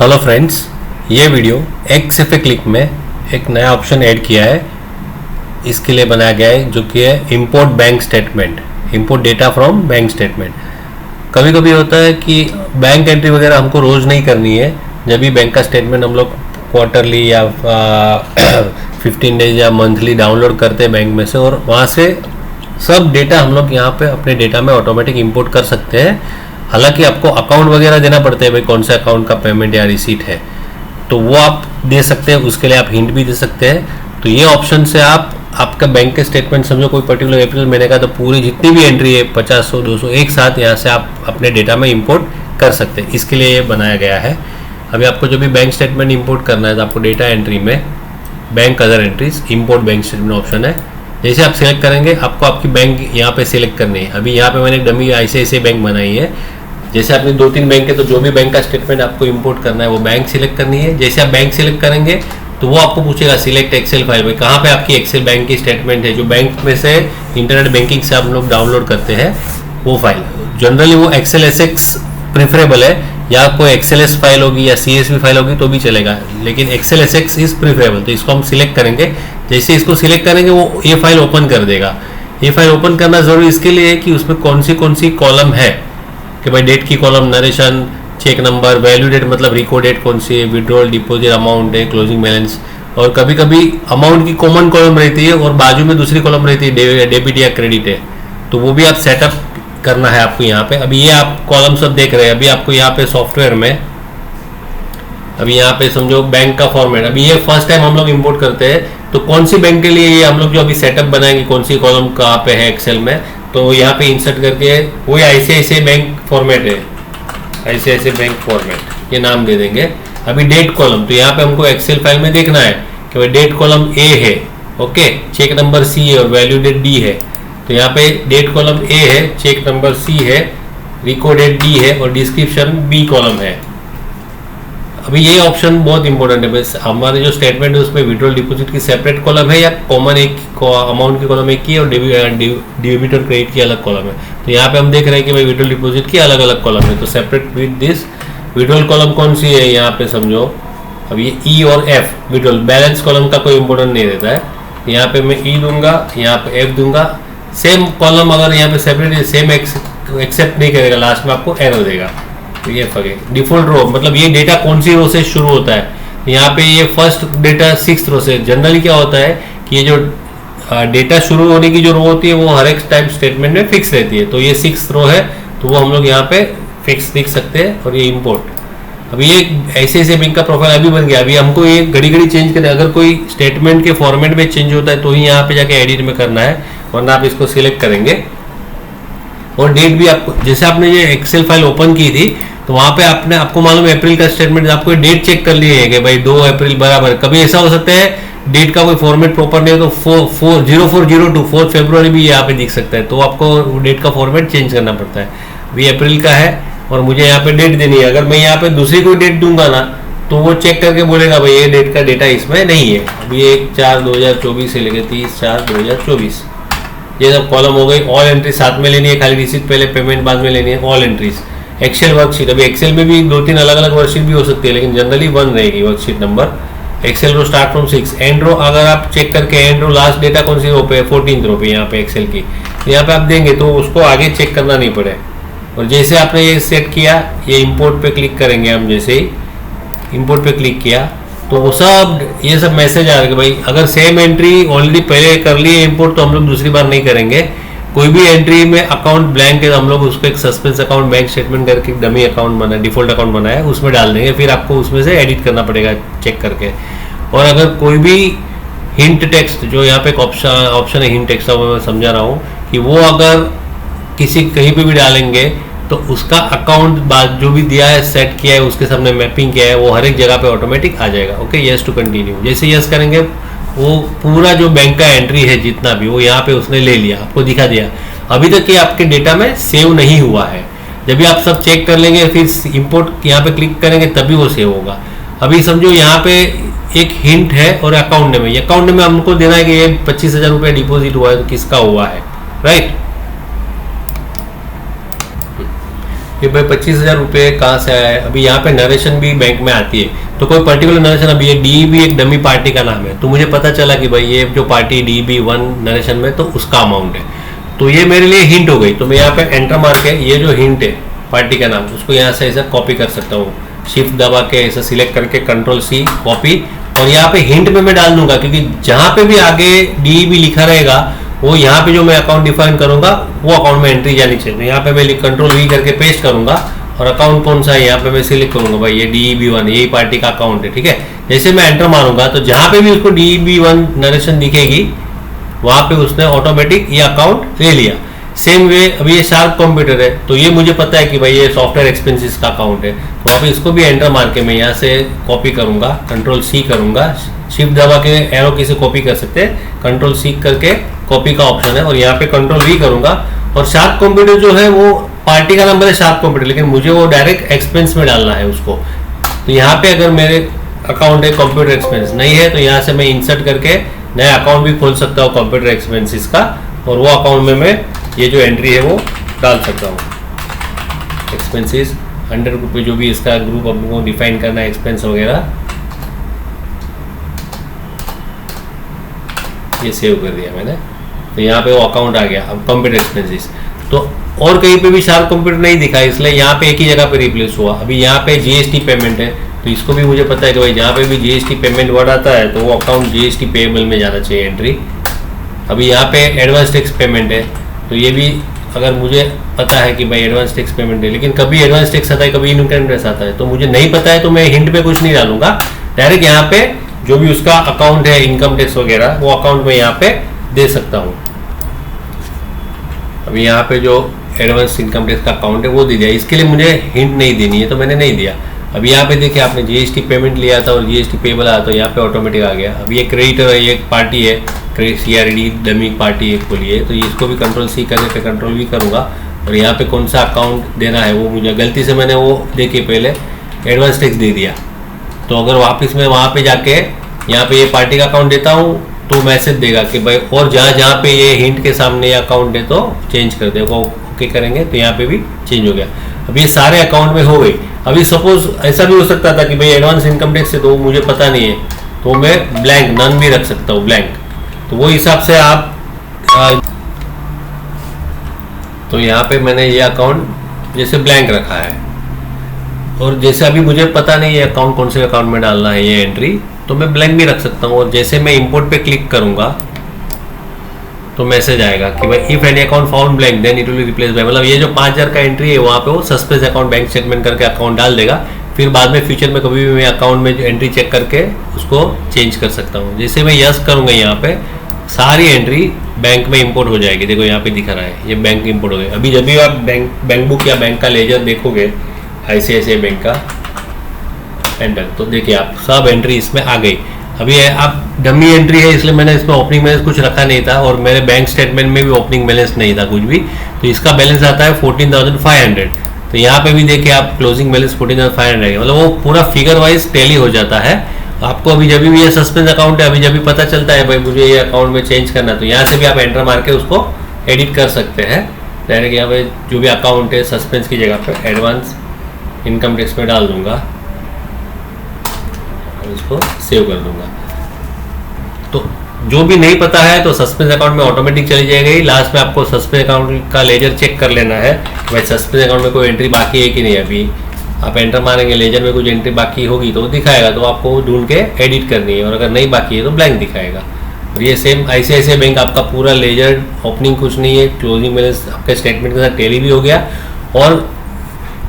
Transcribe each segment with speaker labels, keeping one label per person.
Speaker 1: Hello friends, ये video एक्सएफए click में एक नया ऑप्शन ऐड किया है। इसके लिए बनाया गया है जो कि है import bank statement, import data from bank statement. कभी कभी होता है कि बैंक एंट्री वगैरह हमको रोज़ नहीं करनी है। जब भी बैंक का स्टेटमेंट हम लोग क्वार्टरली या 15 डेज या मंथली डाउनलोड करते हैं बैंक में से, और वहाँ से सब डेटा हम लोग यहाँ पे अपने डेटा में ऑटोमेटिक इंपोर्ट कर सकते हैं। हालांकि आपको अकाउंट वगैरह देना पड़ता है, भाई कौन से अकाउंट का पेमेंट या रिसीट है, तो वो आप दे सकते हैं। उसके लिए आप हिंट भी दे सकते हैं। तो ये ऑप्शन से आप आपका बैंक के स्टेटमेंट समझो कोई पर्टिकुलर अप्रैल महीने का, तो पूरी जितनी भी एंट्री है 50, 100, 200 एक साथ यहाँ से आप अपने डेटा में इंपोर्ट कर सकते हैं। इसके लिए ये बनाया गया है। अभी आपको जो भी बैंक स्टेटमेंट इंपोर्ट करना है तो आपको डेटा एंट्री में bank other entries import bank statement option है। जैसे आप सिलेक्ट करेंगे आपको आपकी बैंक यहाँ पे सिलेक्ट करनी है। अभी यहाँ पे मैंने डमी ICICI बैंक बनाई है। जैसे आपने 2-3 बैंक है तो जो भी बैंक का स्टेटमेंट आपको इंपोर्ट करना है वो बैंक सिलेक्ट करनी है। जैसे आप बैंक सिलेक्ट करेंगे तो वो आपको पूछेगा सिलेक्ट एक्सेल फाइल में, कहाँ पे आपकी एक्सेल बैंक की स्टेटमेंट है, जो बैंक में से इंटरनेट बैंकिंग से आप लोग डाउनलोड करते हैं वो फाइल। जनरली वो एक्सेल SX प्रेफरेबल है, या कोई XLS फाइल होगी या CSV फाइल होगी तो भी चलेगा, लेकिन एक्सेल SX इज प्रेफरेबल। तो इसको हम सिलेक्ट करेंगे। जैसे इसको सिलेक्ट करेंगे वो ये फाइल ओपन कर देगा। ये फाइल ओपन करना जरूरी इसके लिए है कि उसमें कौन सी कॉलम है, कि भाई डेट की column, narration, cheque number, value date मतलब रिको डेट कौन सी है, विड्रॉल, डिपॉजिट अमाउंट है, क्लोजिंग बैलेंस। और कभी कभी अमाउंट की कॉमन कॉलम रहती है और बाजू में दूसरी कॉलम रहती है डेबिट या क्रेडिट है, तो वो भी आप सेटअप करना है आपको यहाँ पे। अभी ये आप कॉलम सब देख रहे हैं। अभी आपको यहाँ पे सॉफ्टवेयर में अभी यहाँ पे समझो बैंक का फॉर्मेट, अभी ये फर्स्ट टाइम हम लोग इंपोर्ट करते हैं, तो कौन सी बैंक के लिए ये हम लोग जो अभी सेटअप बनाएंगे, कौन सी कॉलम कहाँ पे है एक्सेल में, तो यहाँ पे इंसर्ट करके वही ICICI बैंक फॉर्मेट है, ICICI बैंक फॉर्मेट ये नाम दे देंगे। अभी डेट कॉलम, तो यहाँ पे हमको एक्सेल फाइल में देखना है कि भाई डेट कॉलम A है, ओके, चेक नंबर C है और वैल्यू डेट D है। तो यहाँ पे डेट कॉलम A है, चेक नंबर C है, रिको डेट D है और डिस्क्रिप्शन B कॉलम है। अभी ये ऑप्शन बहुत इंपॉर्टेंट है। बस हमारे जो स्टेटमेंट है उसमें विड्रॉल डिपॉजिट की सेपरेट कॉलम है या कॉमन एक अमाउंट की कॉलम एक की है और डेबिट और क्रेडिट की अलग कॉलम है। तो यहाँ पे हम देख रहे हैं कि भाई विड्रॉल डिपॉजिट की अलग अलग कॉलम है, तो separate with this withdrawal column कौन सी है यहाँ पे समझो। अब ये E और F विड्रॉल बैलेंस कॉलम का कोई इंपॉर्टेंट नहीं रहता है। यहाँ पे मैं E दूंगा, यहाँ पे F दूंगा। सेम कॉलम अगर यहाँ पे सेपरेट सेम एक्सेप्ट नहीं करेगा, लास्ट में आपको एरर देगा। तो ये डिफॉल्ट रो मतलब ये डेटा कौन सी रो से शुरू होता है। यहाँ पे ये फर्स्ट डेटा 6th रो से। जनरली क्या होता है कि ये जो डेटा शुरू होने की जो रो होती है वो हर एक टाइप स्टेटमेंट में फिक्स रहती है, तो ये 6th रो है तो वो हम लोग यहाँ पे फिक्स लिख सकते हैं। और ये इंपोर्ट, अभी ये ऐसे बैंक का प्रोफाइल अभी बन गया। अभी हमको ये घड़ी घड़ी चेंज करें, अगर कोई स्टेटमेंट के फॉर्मेट में चेंज होता है तो ही यहाँ पे जाके एडिट में करना है, वरना आप इसको सिलेक्ट करेंगे। और डेट भी आपको, जैसे आपने ये एक्सेल फाइल ओपन की थी तो वहाँ पे आपको मालूम है अप्रैल का स्टेटमेंट, आपको डेट चेक कर लिए है कि भाई 2 अप्रैल बराबर। कभी ऐसा हो सकता है डेट का कोई फॉर्मेट प्रॉपर नहीं हो तो 0402 4 फरवरी भी यहाँ पे दिख सकता है, तो आपको डेट का फॉर्मेट चेंज करना पड़ता है। अभी अप्रैल का है और मुझे यहाँ पे डेट देनी है। अगर मैं यहाँ पे दूसरी कोई डेट दूंगा ना तो वो चेक करके बोलेगा भाई ये डेट का डेटा इसमें नहीं है। अभी 1/4/2024 से लेकर 30/4/2024 ये सब कॉलम हो गई। ऑल एंट्री साथ में लेनी है, खाली रिसीट पहले पेमेंट बाद में लेनी है। ऑल एंट्रीज एक्सेल वर्कशीट, अभी एक्सेल में भी 2-3 अलग अलग वर्कशीट भी हो सकती है, लेकिन जनरली 1 रहेगी worksheet number. Excel row start from 6। End row अगर आप चेक करके एंड रो लास्ट डेटा कौन सी रो पे है, 14th रो पे यहाँ पे एक्सेल की, यहाँ पे आप देंगे तो उसको आगे चेक करना नहीं पड़े। और जैसे आपने ये सेट किया, ये इंपोर्ट पे क्लिक करेंगे हम। जैसे ही इंपोर्ट पे क्लिक किया तो वो सब ये सब मैसेज आ रहा है भाई अगर सेम एंट्री ऑलरेडी पहले कर ली है इंपोर्ट तो हम लोग दूसरी बार नहीं करेंगे। कोई भी एंट्री में अकाउंट ब्लैंक है तो हम लोग उसको एक सस्पेंस अकाउंट बैंक स्टेटमेंट करके डमी अकाउंट बना, डिफॉल्ट अकाउंट बनाया उसमें डाल देंगे, फिर आपको उसमें से एडिट करना पड़ेगा चेक करके। और अगर कोई भी हिंट टेक्स्ट, जो यहाँ पे एक ऑप्शन है हिंट टेक्स्ट का, मैं समझा रहा हूँ कि वो अगर कहीं पे भी डालेंगे तो उसका अकाउंट जो भी दिया है सेट किया है उसके सामने मैपिंग किया है वो हर एक जगह पे ऑटोमेटिक आ जाएगा। Okay, yes to continue. जैसे यस करेंगे वो पूरा जो बैंक का एंट्री है जितना भी वो यहाँ पे उसने ले लिया, आपको दिखा दिया। अभी तक ये आपके डेटा में सेव नहीं हुआ है। जब भी आप सब चेक कर लेंगे फिर इंपोर्ट यहाँ पे क्लिक करेंगे तभी वो सेव होगा। अभी समझो यहाँ पे एक हिंट है और अकाउंट नेम है। अकाउंट नेम हमको देना है कि ये 25,000 रुपये डिपोजिट हुआ है तो किसका हुआ है, राइट। कि भाई 25,000 रुपये कहाँ से आया है। अभी यहाँ पे नरेशन भी बैंक में आती है, तो कोई पर्टिकुलर नरेशन, अभी ये DEB एक डमी पार्टी का नाम है, तो मुझे पता चला कि भाई ये जो पार्टी DEB1 नरेशन में, तो उसका अमाउंट है, तो ये मेरे लिए हिंट हो गई। तो मैं यहाँ पे एंटर मार के ये जो हिंट है पार्टी का नाम, उसको यहाँ से ऐसा कॉपी कर सकता हूँ, शिफ्ट दबा के ऐसा सिलेक्ट करके Ctrl+C कॉपी, और यहाँ पे हिंट में मैं डाल दूंगा, क्योंकि जहाँ पे भी आगे DEB लिखा रहेगा वो यहाँ पे जो मैं अकाउंट डिफाइन करूंगा वो अकाउंट में एंट्री जानी चाहिए। यहाँ पे मैं Ctrl+V करके पेस्ट करूंगा, और अकाउंट कौन सा है यहाँ पे मैं सिलेक्ट करूंगा, भाई ये DEB1 यही पार्टी का अकाउंट है, ठीक है। जैसे मैं एंटर मारूंगा तो जहाँ पे भी उसको DEB1 नरेशन दिखेगी वहाँ पे उसने ऑटोमेटिक ये अकाउंट ले लिया। सेम वे अभी ये शार्प कंप्यूटर है, तो ये मुझे पता है कि भाई ये सॉफ्टवेयर एक्सपेंसेस का अकाउंट है, तो आप इसको भी एंटर मार के मैं यहाँ से कॉपी करूंगा, Ctrl+C करूंगा, शिफ्ट दबा के एरो की से कॉपी कर सकते हैं, Ctrl+C करके कॉपी का ऑप्शन है, और यहाँ पे Ctrl+V करूंगा। और शार्प कंप्यूटर जो है वो पार्टी का नंबर है शार्प कंप्यूटर, लेकिन मुझे वो डायरेक्ट एक्सपेंस में डालना है उसको। तो यहाँ पे अगर मेरे अकाउंट है कंप्यूटर एक्सपेंस नहीं है, तो यहाँ से मैं इंसर्ट करके नया अकाउंट भी खोल सकता हूँ कंप्यूटर एक्सपेंसेस का, और वो अकाउंट में मैं ये जो एंट्री है वो डाल सकता हूँ, एक्सपेंसेस 100 रुपये, जो भी इसका ग्रुप अपने डिफाइन करना है एक्सपेंस वगैरह, ये सेव कर दिया मैंने। तो यहाँ पे वो अकाउंट आ गया। अब कंप्यूटर एक्सपेंसेस, तो और कहीं पे भी शार्प कंप्यूटर नहीं दिखा, इसलिए यहाँ पे एक ही जगह पे रिप्लेस हुआ। अभी यहाँ पे GST पेमेंट है, तो इसको भी मुझे पता है कि भाई जहाँ पे भी GST पेमेंट वर्ड आता है तो वो अकाउंट GST पेएबल में जाना चाहिए एंट्री। अभी यहाँ पे एडवांस टैक्स पेमेंट है, तो ये भी अगर मुझे पता है कि भाई एडवांस टैक्स पेमेंट है, लेकिन कभी एडवांस टैक्स आता है कभी इनकम टैक्स आता है, तो मुझे नहीं पता है, तो मैं हिंट पे कुछ नहीं डालूंगा, डायरेक्ट यहाँ पे जो भी उसका अकाउंट है इनकम टैक्स वगैरह वो अकाउंट में यहाँ पे दे सकता हूँ। अभी यहाँ पे जो एडवांस इनकम टैक्स का अकाउंट है वो दे दिया, इसके लिए मुझे हिंट नहीं देनी है, तो मैंने नहीं दिया। अभी यहाँ पे देखिए आपने GST पेमेंट लिया था और GST पेबल आया, तो यहाँ पे ऑटोमेटिक आ गया। अभी ये क्रेडिटर है, ये एक पार्टी है, CRD डमी पार्टी एक खोली है, तो ये इसको भी Ctrl+C करके Ctrl+V करूँगा, और यहाँ पे कौन सा अकाउंट देना है वो मुझे, गलती से मैंने वो देखिए पहले एडवांस टैक्स दे दिया, तो अगर वापस मैं वहाँ पे जाके यहाँ पे ये पार्टी का अकाउंट देता हूँ तो मैसेज देगा कि भाई, और जहाँ जहाँ पे ये हिंट के सामने ये अकाउंट है तो चेंज कर दे, वो ओके करेंगे तो यहाँ पे भी चेंज हो गया। अब ये सारे अकाउंट में हो गई। अभी सपोज ऐसा भी हो सकता था कि भाई एडवांस इनकम टैक्स है तो मुझे पता नहीं है, तो मैं ब्लैंक नन भी रख सकता हूँ, ब्लैंक, तो वो हिसाब से आप तो यहाँ पे मैंने ये अकाउंट जैसे ब्लैंक रखा है, और जैसे अभी मुझे पता नहीं है अकाउंट कौन से अकाउंट में डालना है ये एंट्री, तो मैं ब्लैंक भी रख सकता हूँ। और जैसे मैं इंपोर्ट पे क्लिक करूँगा तो मैसेज आएगा कि भाई if any account found blank then it will be replace by, मतलब ये जो 5,000 का एंट्री है वहाँ पे वो सस्पेंस अकाउंट बैंक स्टेटमेंट करके अकाउंट डाल देगा, फिर बाद में फ्यूचर में कभी भी मैं अकाउंट में जो एंट्री चेक करके उसको चेंज कर सकता हूँ। जैसे मैं यस करूँगा यहाँ पे सारी एंट्री बैंक में इंपोर्ट हो जाएगी। देखो यहाँ पे दिखा रहा है ये बैंक इंपोर्ट हो गया। अभी जब भी आप बैंक बुक या बैंक का लेजर देखोगे ICICI बैंक का एंटर, तो देखिए आप सब एंट्री इसमें आ गई। अभी आप डमी एंट्री है इसलिए मैंने इसमें ओपनिंग बैलेंस कुछ रखा नहीं था, और मेरे बैंक स्टेटमेंट में भी ओपनिंग बैलेंस नहीं था कुछ भी, तो इसका बैलेंस आता है 14,500। तो यहाँ पे भी देखिए आप क्लोजिंग बैलेंस 14,500 है, मतलब वो पूरा फिगर वाइज टैली हो जाता है। आपको अभी जब भी ये सस्पेंस अकाउंट है, अभी जब भी पता चलता है भाई मुझे ये अकाउंट में चेंज करना, तो यहाँ से भी आप एंटर मार के उसको एडिट कर सकते हैं। डायरेक्ट यहाँ पे जो भी अकाउंट है सस्पेंस की जगह पे एडवांस इनकम टैक्स में डाल दूंगा और इसको सेव कर दूंगा। तो जो भी नहीं पता है तो सस्पेंस अकाउंट में ऑटोमेटिक चली जाएगी। लास्ट में आपको सस्पेंस अकाउंट का लेजर चेक कर लेना है भाई सस्पेंस अकाउंट में कोई एंट्री बाकी है कि नहीं। अभी आप एंटर मारेंगे लेजर में कुछ एंट्री बाकी होगी तो दिखाएगा, तो आपको ढूंढ के एडिट करनी है, और अगर नहीं बाकी है तो ब्लैंक दिखाएगा। और ये सेम ICICI बैंक आपका पूरा लेजर ओपनिंग कुछ नहीं है, क्लोजिंग बैलेंस आपके स्टेटमेंट के साथ टैली भी हो गया। और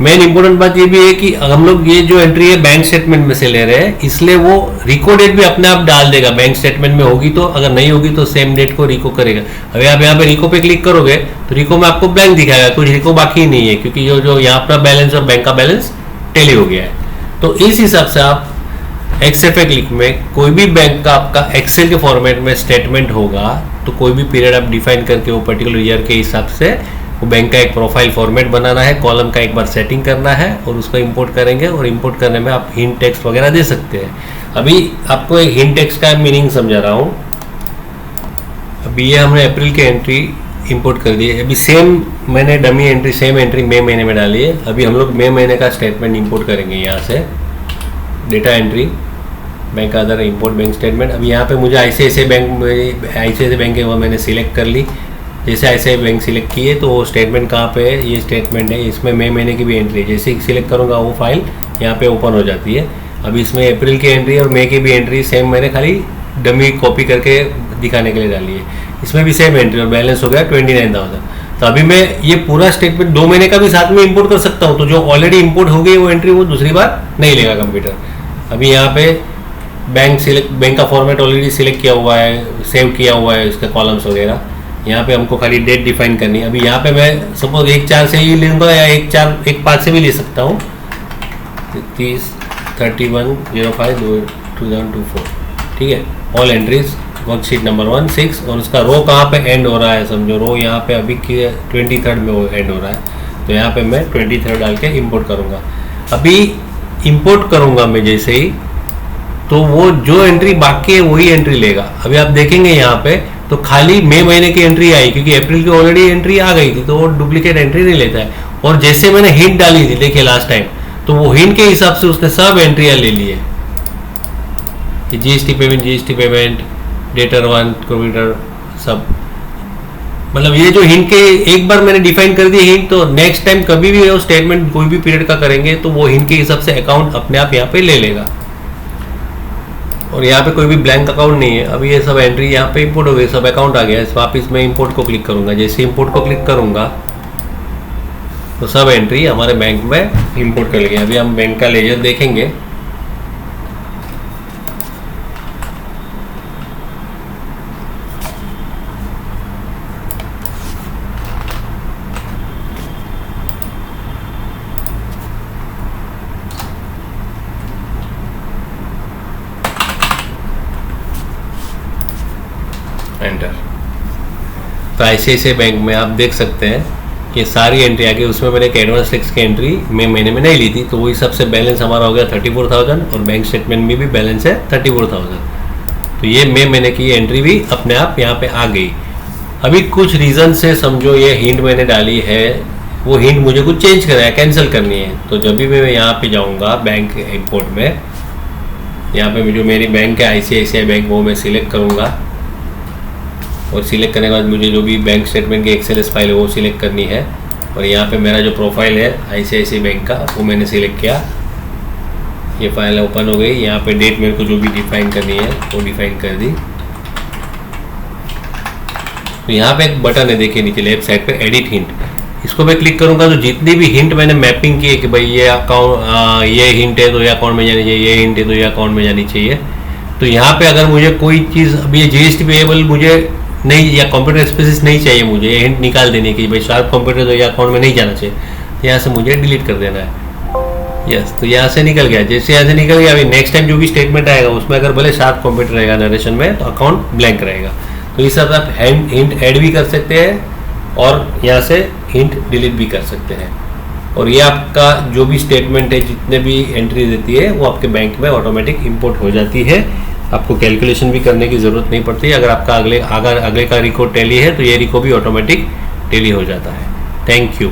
Speaker 1: मेन इंपॉर्टेंट बात ये भी है कि हम लोग ये जो एंट्री है बैंक स्टेटमेंट में से ले रहे हैं, इसलिए वो रिको डेट भी अपने आप डाल देगा। बैंक स्टेटमेंट में होगी तो, अगर नहीं होगी तो सेम डेट को रिको करेगा। अभी आप यहाँ पे रिको पे क्लिक करोगे तो रिको में आपको ब्लैंक दिखाएगा, कुछ रिको बाकी नहीं है, क्योंकि जो यहाँ पर बैलेंस और बैंक का बैलेंस टैली हो गया है। तो इस हिसाब से आप XFA क्लिक में कोई भी बैंक का आपका एक्सेल के फॉर्मेट में स्टेटमेंट होगा तो कोई भी पीरियड आप डिफाइन करके वो पर्टिकुलर ईयर के हिसाब से वो बैंक का एक प्रोफाइल फॉर्मेट बनाना है, कॉलम का एक बार सेटिंग करना है और उसको इंपोर्ट करेंगे। और इंपोर्ट करने में आप हिंट टेक्स्ट वगैरह दे सकते हैं। अभी आपको एक हिंट टेक्स्ट का मीनिंग समझा रहा हूँ। अभी ये हमने अप्रैल की एंट्री इंपोर्ट कर दिए। अभी सेम मैंने डमी एंट्री, सेम एंट्री मई महीने में डाली है। अभी हम लोग मई महीने का स्टेटमेंट इंपोर्ट करेंगे यहाँ से, डेटा एंट्री, बैंक आधार, इंपोर्ट बैंक स्टेटमेंट। अभी यहाँ पे मुझे ICICI बैंक है वो मैंने सिलेक्ट कर ली। जैसे ICICI बैंक सिलेक्ट किए तो वो स्टेटमेंट कहाँ पे है, ये स्टेटमेंट है, इसमें मई महीने की भी एंट्री है। जैसे ही सिलेक्ट करूँगा वो फाइल यहाँ पे ओपन हो जाती है। अभी इसमें अप्रैल की एंट्री और मई की भी एंट्री सेम मैंने खाली डमी कॉपी करके दिखाने के लिए डाली है। इसमें भी सेम एंट्री और बैलेंस हो गया 29,000। तो अभी मैं ये पूरा स्टेटमेंट 2 महीने का भी साथ में इंपोर्ट कर सकता हूँ। तो जो ऑलरेडी इंपोर्ट हो गई वो एंट्री वो दूसरी बार नहीं लेगा कंप्यूटर। अभी यहाँ पे बैंक का फॉर्मेट ऑलरेडी सिलेक्ट किया हुआ है, सेव किया हुआ है इसके कॉलम्स वगैरह। यहाँ पे हमको खाली डेट डिफाइन करनी है। अभी यहाँ पे मैं सपोज 1/4 से ही लूँगा या 1/5 से भी ले सकता हूँ, 30/31/05/2024, ठीक है। ऑल एंट्रीज वर्कशीट नंबर 1 6 और उसका रो कहाँ पे एंड हो रहा है, समझो रो यहाँ पे अभी 23rd में वो एंड हो रहा है। तो यहाँ पे मैं 23rd डाल के इंपोर्ट करूँगा। अभी इंपोर्ट करूँगा मैं जैसे ही, तो वो जो एंट्री बाकी है वही एंट्री लेगा। अभी आप देखेंगे यहाँ पे तो खाली मई महीने की एंट्री आई, क्योंकि अप्रैल की ऑलरेडी एंट्री आ गई थी तो वो डुप्लीकेट एंट्री नहीं लेता है। और जैसे मैंने हिंट डाली थी, देखिए लास्ट टाइम, तो वो हिंट के हिसाब से उसने सब एंट्रियाँ ले ली है। GST पेमेंट, डेटर 1, कंप्यूटर, सब, मतलब ये जो हिंट के एक बार मैंने डिफाइन कर दी हिंट, तो नेक्स्ट टाइम कभी भी वो स्टेटमेंट कोई भी पीरियड का करेंगे तो वो हिंट के हिसाब से अकाउंट अपने आप यहाँ पे ले लेगा। और यहाँ पे कोई भी ब्लैंक अकाउंट नहीं है। अभी ये सब एंट्री यहाँ पे इंपोर्ट हो गई, सब अकाउंट आ गया है। वापस मैं इंपोर्ट को क्लिक करूँगा। जैसे इंपोर्ट को क्लिक करूँगा तो सब एंट्री हमारे बैंक में इंपोर्ट कर लेंगे। अभी हम बैंक का लेजर देखेंगे। एंटर। तो ICICI बैंक में आप देख सकते हैं कि सारी एंट्री आ गई। उसमें मैंने एक एडवांस टैक्स की एंट्री मई महीने में नहीं ली थी, तो वही सबसे बैलेंस हमारा हो गया 34,000 और बैंक स्टेटमेंट में भी बैलेंस है 34,000। तो ये मई महीने की एंट्री भी अपने आप यहाँ पे आ गई। अभी कुछ रीज़न से समझो ये हिंट मैंने डाली है, वो हिंट मुझे कुछ चेंज करना है, कैंसिल करनी है। तो जब भी मैं यहाँ पे जाऊँगा बैंक इंपोर्ट में, यहाँ पे जो मेरी बैंक है ICICI बैंक, वो मैं सिलेक्ट करूँगा। और सिलेक्ट करने के बाद मुझे जो भी बैंक स्टेटमेंट की XLS फाइल है वो सिलेक्ट करनी है। और यहाँ पे मेरा जो प्रोफाइल है ICICI बैंक का वो मैंने सिलेक्ट किया। ये फाइल ओपन हो गई। यहाँ पे डेट मेरे को जो भी डिफाइन करनी है वो डिफाइन कर दी। तो यहाँ पे एक बटन है, देखिए नीचे लेफ्ट साइड पे एडिट हिंट। इसको मैं क्लिक करूँगा तो जितनी भी हिंट मैंने मैपिंग की है कि भाई ये अकाउंट, ये हिंट है तो ये अकाउंट में जानी चाहिए, ये हिंट है तो ये अकाउंट में जानी चाहिए। तो यहाँ पे अगर मुझे कोई चीज़, अभी ये GST पेएबल मुझे नहीं, या कंप्यूटर स्पेसिस नहीं चाहिए मुझे, ये हिंट निकाल देने की भाई शार्प कंप्यूटर तो ये अकाउंट में नहीं जाना चाहिए, तो यहाँ से मुझे डिलीट कर देना है। यस, तो यहाँ से निकल गया। जैसे यहाँ से निकल गया, अभी नेक्स्ट टाइम जो भी स्टेटमेंट आएगा उसमें अगर भले शार्प कंप्यूटर रहेगा नरेशन में तो अकाउंट ब्लैंक रहेगा। तो इस तरह आप हिंट ऐड भी कर सकते हैं और यहाँ से हिंट डिलीट भी कर सकते हैं। और ये आपका जो भी स्टेटमेंट है, जितने भी एंट्री देती है वो आपके बैंक में ऑटोमेटिक इंपोर्ट हो जाती है। आपको कैलकुलेशन भी करने की ज़रूरत नहीं पड़ती। अगर आपका अगले का रिकॉर्ड टैली है तो ये रिकॉर्ड भी ऑटोमेटिक टैली हो जाता है। Thank you.